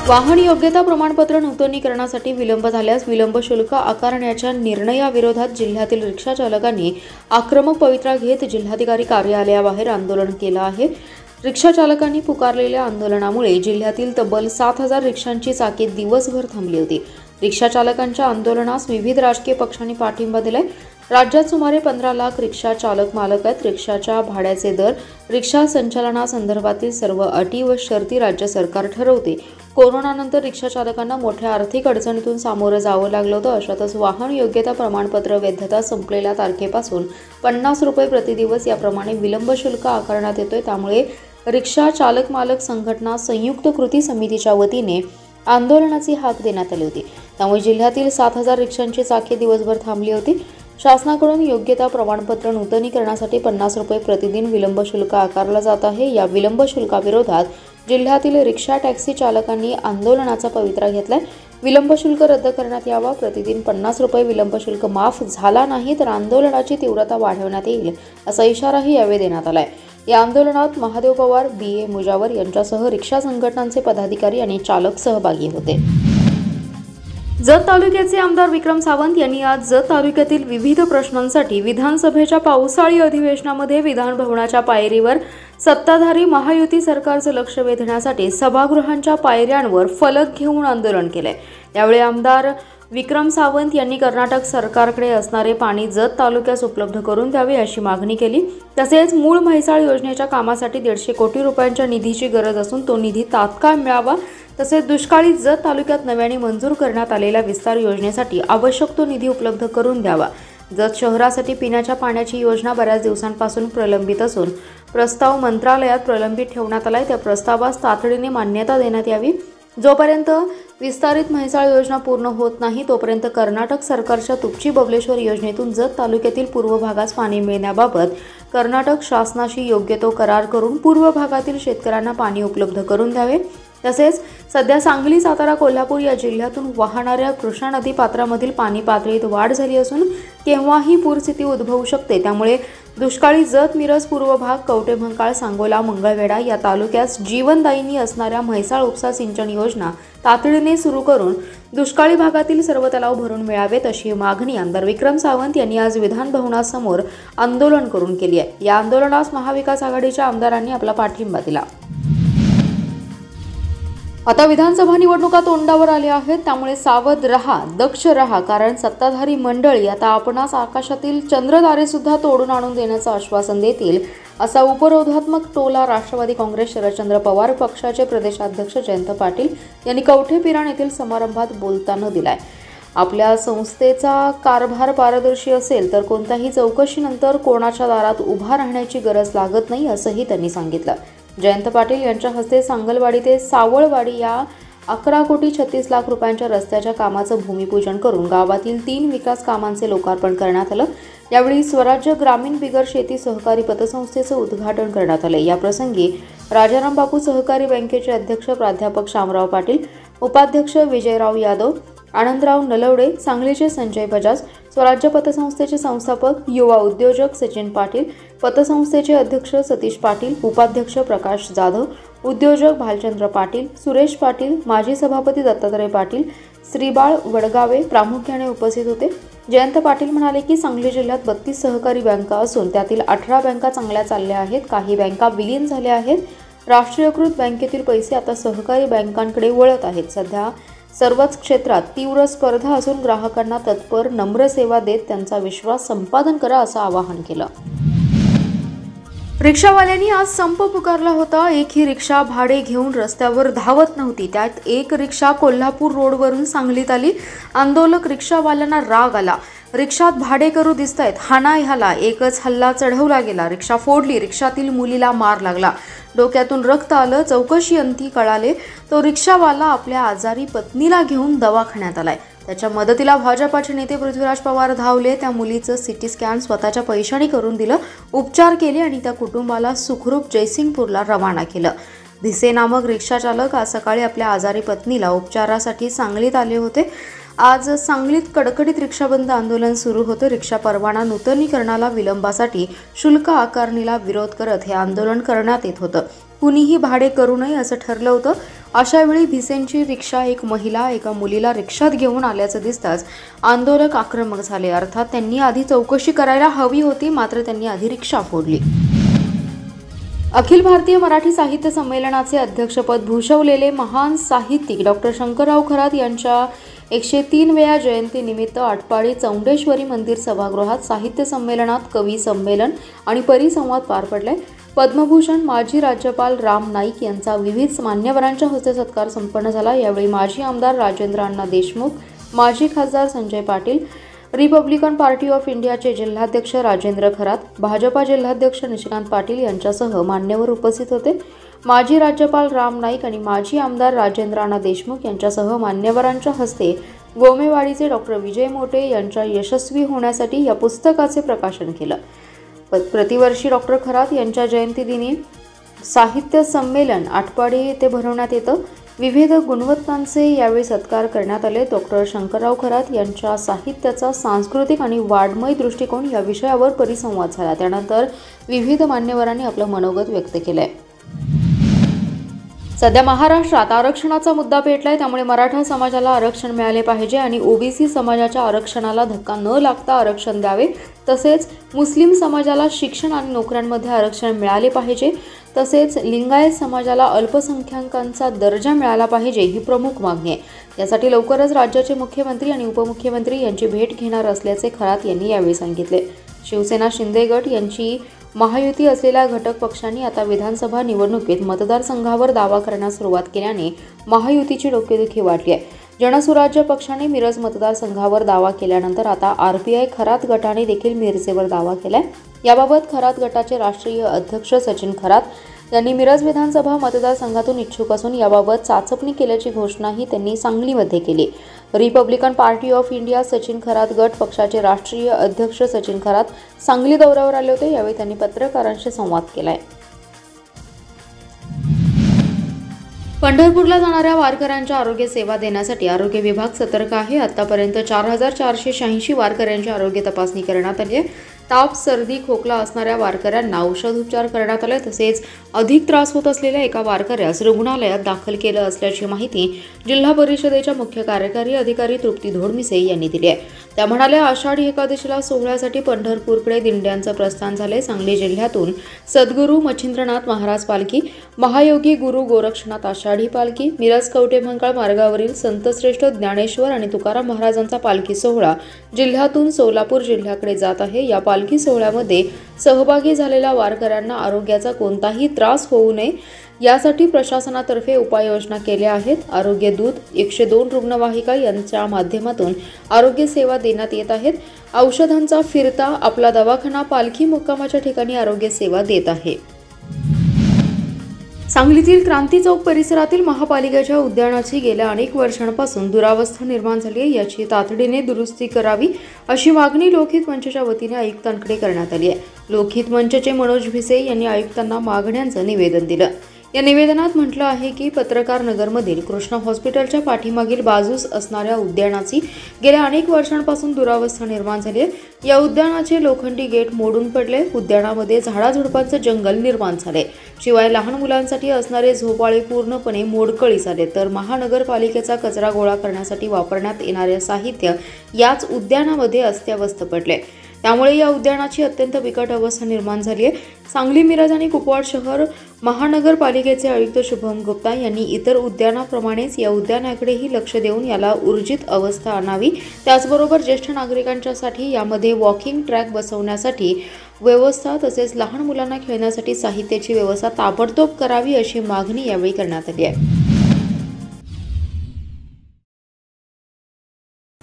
वाहन योग्यता प्रमाणपत्र नूतनीकरणासाठी विलंब झाल्यास विलंब शुल्क आकारण्याच्या निर्णयाविरोधात जिल्ह्यातील रिक्षा चालकांनी आक्रमक पवित्रा घेत जिल्हाधिकारी कार्यालयाबाहेर आंदोलन केलं आहे। रिक्षा चालकांनी पुकारलेल्या आंदोलनामुळे जिल्ह्यातील तब्बल 7,000 रिक्षांची चाके दिवसभर थांबली होती। रिक्षा चालकांच्या आंदोलनास विविध राजकीय पक्षांनी पाठिंबा दिलाय। राज्यात सुमारे 15 लाख रिक्षा चालक मालक आहेत। रिक्षाच्या भाड्याचे दर, रिक्षा संचालनासंदर्भातील सर्व अटी व शर्ती राज्य सरकार ठरवते। कोरोनानंतर रिक्षा चालकांना मोठ्या आर्थिक अडचणीतून सामोरं जावं लागलं होतं। अशातच वाहन योग्यता प्रमाणपत्र वैधता संपलेल्या तारखेपासून 50 रुपये प्रतिदिवस याप्रमाणे विलंब शुल्क आकारण्यात येतोय। त्यामुळे रिक्षा चालक मालक संघटना संयुक्त कृती समितीच्या वतीने आंदोलनाची हाक देण्यात आली होती। त्यामुळे जिल्ह्यातील 7,000 रिक्षांची चाके दिवसभर थांबली होती। शासनाकडून योग्यता प्रमाणपत्र नूतनीकरणासाठी 50 रुपये प्रतिदिन विलंब शुल्क आकारला जात आहे। या विलंब शुल्काविरोधात जिल्ह्यातील रिक्षा टॅक्सी चालकांनी आंदोलनाचा पवित्रा घेतलाय। विलंब शुल्क रद्द करण्यात यावा, प्रतिदिन 50 रुपये विलंब शुल्क माफ झाला नाही तर आंदोलनाची तीव्रता वाढवण्यात येईल असा इशाराही यावेळी देण्यात आलाय। या आंदोलनात महादेव पवार, BA मुजावर यांच्यासह रिक्षा संघटनांचे पदाधिकारी आणि चालक सहभागी होते। जत तालुक्याचे आमदार विक्रम सावंत यांनी आज जत तालुक्यातील विविध प्रश्नांसाठी विधानसभेच्या पावसाळी अधिवेशनामध्ये विधान भवनाच्या पायरीवर सत्ताधारी महायुती सरकारचं लक्ष वेधण्यासाठी सभागृहांच्या पायऱ्यांवर फलक घेऊन आंदोलन केले। यावेळी आमदार विक्रम सावंत यांनी कर्नाटक सरकारकडे असणारे पाणी जत तालुक्यास उपलब्ध करून द्यावे अशी मागणी केली। तसेच मूळ म्हैसाळ योजनेच्या कामासाठी 150 कोटी रुपयांच्या निधीची गरज असून तो निधी तात्काळ मिळावा। तसेच दुष्काळी जत तालुक्यात नव्याने मंजूर करण्यात आलेल्या विस्तार योजनेसाठी आवश्यक तो निधी उपलब्ध करून द्यावा। जत शहरासाठी पिण्याच्या पाण्याची योजना बऱ्याच दिवसांपासून प्रलंबित असून प्रस्ताव मंत्रालयात प्रलंबित ठेवण्यात आलाय। त्या प्रस्तावास तातडीने मान्यता देण्यात यावी। जोपर्यंत विस्तारित म्हैसाळ योजना पूर्ण होत नाही तोपर्यंत कर्नाटक सरकारच्या तुपची बबलेश्वर योजनेतून जत तालुक्यातील पूर्व भागास पाणी मिळण्याबाबत कर्नाटक शासनाशी योग्य तो करार करून पूर्व भागातील शेतकऱ्यांना पाणी उपलब्ध करून द्यावे। तसेच सध्या सांगली, सातारा, कोल्हापूर या जिल्ह्यातून वाहणाऱ्या कृष्णा नदी पात्रामधील पाणी पातळीत वाढ झाली असून केव्हाही पूरस्थिती उद्भवू शकते। त्यामुळे दुष्काळी जत, मिरज पूर्व भाग, कवठेमहांकाळ, सांगोला, मंगळवेढा या तालुक्यास जीवनदायिनी असणाऱ्या म्हैसाळ उपसा सिंचन योजना तातडीने सुरू करून दुष्काळी भागातील सर्व तलाव भरून मिळावेत अशी मागणी आमदार विक्रम सावंत यांनी आज विधान भवनासमोर आंदोलन करून केली आहे। या आंदोलनास महाविकास आघाडीच्या आमदारांनी आपला पाठिंबा दिला। आता विधानसभा निवडणुका तोंडावर आल्या आहेत, त्यामुळे सावध रहा, दक्ष रहा, कारण सत्ताधारी मंडळी आता आपणास आकाशातील चंद्रतारे सुद्धा तोडून आणून देण्याचं आश्वासन देतील असा उपरोधात्मक टोला राष्ट्रवादी काँग्रेस शरदचंद्र पवार पक्षाचे प्रदेशाध्यक्ष जयंत पाटील यांनी कवठेपिराण येथील समारंभात बोलताना दिलाय। आपल्या संस्थेचा कारभार पारदर्शी असेल तर कोणत्याही चौकशीनंतर कोणाच्या दारात उभा राहण्याची गरज लागत नाही असंही त्यांनी सांगितलं। जयंत पाटील यांच्या हस्ते सांगलवाडी ते सावळवाडी या 11 कोटी 36 लाख रुपयांच्या रस्त्याच्या कामाचं भूमिपूजन करून गावातील 3 विकास कामांचे लोकार्पण करण्यात आलं। यावेळी स्वराज्य ग्रामीण बिगर शेती सहकारी पतसंस्थेचं उद्घाटन करण्यात आले। या प्रसंगी राजाराम बापू सहकारी बँकेचे अध्यक्ष प्राध्यापक शामराव पाटील, उपाध्यक्ष विजयराव यादव, आनंदराव नलवडे, सांगलीचे संजय बजाज, स्वराज्य पतसंस्थेचे संस्थापक युवा उद्योजक सचिन पाटील, पतसंस्थेचे अध्यक्ष सतीश पाटील, उपाध्यक्ष प्रकाश जाधव, उद्योजक भालचंद्र पाटील, सुरेश पाटील, माजी सभापती दत्तात्रय पाटील, श्रीबाळ वडगावे प्रामुख्याने उपस्थित होते। जयंत पाटील म्हणाले की सांगली जिल्ह्यात 32 सहकारी बँका असून त्यातील 18 बँका चांगल्या चालल्या आहेत, काही बँका विलीन झाल्या आहेत। राष्ट्रीयकृत बँकेतील पैसे आता सहकारी बँकांकडे वळत आहेत। सध्या सर्वच क्षेत्रात तीव्र स्पर्धा असून ग्राहकांना तत्पर नम्र सेवा देत त्यांचा विश्वास संपादन करा असं आवाहन केलं। रिक्षावाल्यांनी आज संप पुकारला होता। एकही रिक्षा भाडे घेऊन रस्त्यावर धावत नव्हती। त्यात एक रिक्षा कोल्हापूर रोडवरून सांगलीत आली। आंदोलक रिक्षावाल्यांना राग आला। रिक्षात भाडेकरू दिसतायत, हाना ह्याला। एकच हल्ला चढवला गेला, रिक्षा फोडली, रिक्षातील मुलीला मार लागला, डोक्यातून रक्त आलं। चौकशी अंती कळाले तो रिक्षावाला आपल्या आजारी पत्नीला घेऊन दवाखान्यात आलाय। त्याच्या मदतीला भाजपाचे नेते पृथ्वीराज पवार धावले। त्या मुलीचं सिटी स्कॅन स्वतःच्या पैशाने करून दिलं, उपचार केले आणि त्या कुटुंबाला सुखरूप जयसिंगपूरला रवाना केलं। धिसे नामक रिक्षा चालक आज सकाळी आपल्या आजारी पत्नीला उपचारासाठी सांगलीत आले होते। आज सांगलीत कडकडीत रिक्षाबंद आंदोलन सुरू होतं। रिक्षा परवाना नूतनीकरणाला विलंबासाठी शुल्क आकारणीला विरोध करत हे आंदोलन करण्यात येत होतं। कुणीही भाडे करू नये असं ठरलं होतं। अशा वेळी भिसेंची रिक्षा एक महिला एका मुलीला रिक्षात घेऊन आल्याचं दिसताच आंदोलक आक्रमक झाले। अर्थात त्यांनी आधी चौकशी करायला हवी होती, मात्र त्यांनी आधी रिक्षा फोडली। अखिल भारतीय मराठी साहित्य संमेलनाचे अध्यक्षपद भूषवलेले महान साहित्यिक डॉक्टर शंकरराव खरात यांच्या 103व्या जयंतीनिमित्त आटपाडी चौंडेश्वरी मंदिर सभागृहात साहित्य संमेलनात कवी संमेलन आणि परिसंवाद पार पडले। पद्मभूषण माजी राज्यपाल राम नाईक यांचा विविध मान्यवरांच्या हस्ते सत्कार संपन्न झाला। यावेळी माजी आमदार राजेंद्र अण्णा देशमुख, माजी खासदार Sanjay Patil, Republican party of इंडियाचे जिल्हाध्यक्ष राजेंद्र खरात, भाजपा जिल्हाध्यक्ष निशिकांत पाटील यांच्यासह मान्यवर उपस्थित होते। माजी राज्यपाल राम नाईक आणि माजी आमदार राजेंद्र अण्णा देशमुख यांच्यासह मान्यवरांच्या हस्ते गोमेवाडीचे डॉक्टर विजय मोटे यांच्या यशस्वी होण्यासाठी या पुस्तकाचे प्रकाशन केलं। प्रतिवर्षी डॉक्टर खरात यांच्या जयंतीदिनी साहित्य संमेलन आटपाडी येथे भरवण्यात येतं। विविध गुणवत्तांचे यावेळी सत्कार करण्यात आले। डॉक्टर शंकरराव खरात यांच्या साहित्याचा सांस्कृतिक आणि वाङ्मय दृष्टिकोन या विषयावर परिसंवाद झाला। त्यानंतर विविध मान्यवरांनी आपलं मनोगत व्यक्त केलंय। सध्या महाराष्ट्रात आरक्षणाचा मुद्दा पेटलाय, त्यामुळे मराठा समाजाला आरक्षण मिळाले पाहिजे आणि ओबीसी समाजाच्या आरक्षणाला धक्का न लागता आरक्षण द्यावे। तसेच मुस्लिम समाजाला शिक्षण आणि नोकऱ्यांमध्ये आरक्षण मिळाले पाहिजे। तसेच लिंगायत समाजाला अल्पसंख्याकांचा दर्जा मिळाला पाहिजे ही प्रमुख मागणी आहे। यासाठी लवकरच राज्याचे मुख्यमंत्री आणि उपमुख्यमंत्री यांची भेट घेणार असल्याचे खरात यांनी यावेळी सांगितले। शिवसेना शिंदे गट यांची महायुती असलेल्या घटक पक्षांनी आता विधानसभा निवडणुकीत मतदारसंघावर दावा करण्यास सुरुवात केल्याने महायुतीची डोकेदुखी वाढली आहे। जनसुराज्य पक्षाने मिरज मतदारसंघावर दावा केल्यानंतर आता आरपीआय खरात गटाने देखील मिरजेवर दावा केलाय। याबाबत खरात गटाचे राष्ट्रीय अध्यक्ष सचिन खरात यांनी मिरज विधानसभा मतदारसंघातून इच्छुक असून याबाबत चाचपणी केल्याची घोषणाही त्यांनी सांगलीमध्ये केली। Republican party of India Sachin Kharat गट पक्षाचे राष्ट्रीय अध्यक्ष सचिन खरात सांगली दौऱ्यावर आले होते। यावेळी त्यांनी पत्रकारांशी संवाद केलाय। पंढरपूरला जाणाऱ्या वारकऱ्यांच्या आरोग्य सेवा देण्यासाठी आरोग्य विभाग सतर्क आहे। आतापर्यंत 4486 वारकऱ्यांची आरोग्य तपासणी करण्यात आली आहे। ताप, सर्दी, खोकला असणाऱ्या वारकऱ्यांना औषधोपचार करण्यात आले। तसेच अधिक त्रास होत असलेल्या एका वारकऱ्यास रुग्णालयात दाखल केलं असल्याची माहिती जिल्हा परिषदेच्या मुख्य कार्यकारी अधिकारी तृप्ती धोडमिसे यांनी दिली आहे। त्या म्हणाल्या, आषाढी एकादशीला सोहळ्यासाठी पंढरपूरकडे दिंड्यांचं प्रस्थान झाले। सांगली जिल्ह्यातून सद्गुरू मच्छिंद्रनाथ महाराज पालखी, महायोगी गुरु गोरक्षनाथ आषाढी पालखी, मिरज कवठेमहांकाळ मार्गावरील संतश्रेष्ठ ज्ञानेश्वर आणि तुकाराम महाराजांचा पालखी सोहळा जिल्ह्यातून सोलापूर जिल्ह्याकडे जात आहे। या पालखी सोहळ्यामध्ये सहभागी झालेल्या वारकऱ्यांना आरोग्याचा कोणताही त्रास होऊ नये यासाठी प्रशासनातर्फे उपाययोजना केल्या आहेत। आरोग्य दूत 102 रुग्णवाहिका यांच्या माध्यमातून आरोग्य सेवा देण्यात येत आहेत। औषधांचा फिरता आपला दवाखाना पालखी मुक्कामाच्या ठिकाणी आरोग्य सेवा देत आहे। सांगलीतील क्रांती चौक परिसरातील महापालिकेच्या उद्यानाची गेल्या अनेक वर्षांपासून दुरावस्था निर्माण झाली आहे। याची तातडीने दुरुस्ती करावी अशी मागणी लोकहित मंचच्या वतीने आयुक्तांकडे करण्यात आली आहे। लोकहित मंचचे मनोज भिसे यांनी आयुक्तांना मागण्यांचं निवेदन दिलं। या निवेदनात म्हटलं आहे की पत्रकार नगरमधील कृष्णा हॉस्पिटलच्या पाठीमागील बाजूस असणाऱ्या उद्यानाची गेल्या अनेक वर्षांपासून दुरावस्था निर्माण झाली आहे। या उद्यानाचे लोखंडी गेट मोडून पडले, उद्यानामध्ये झाडाझुडपांचं जंगल निर्माण झाले, शिवाय लहान मुलांसाठी असणारे झोपाळे पूर्णपणे मोडकळीस झाले, तर महानगरपालिकेचा कचरा गोळा करण्यासाठी वापरण्यात येणारे साहित्य याच उद्यानामध्ये अस्ताव्यस्त पडले। त्यामुळे या उद्यानाची अत्यंत बिकट अवस्था निर्माण झाली आहे। सांगली, मिरज आणि कुपवाड शहर महानगरपालिकेचे आयुक्त शुभम गुप्ता यांनी इतर उद्यानाप्रमाणेच या उद्यानाकडेही लक्ष देऊन याला ऊर्जित अवस्था आणावी। त्याचबरोबर ज्येष्ठ नागरिकांच्यासाठी यामध्ये वॉकिंग ट्रॅक बसवण्यासाठी व्यवस्था तसेच लहान मुलांना खेळण्यासाठी साहित्याची व्यवस्था ताबडतोब करावी अशी मागणी यावेळी करण्यात आली आहे।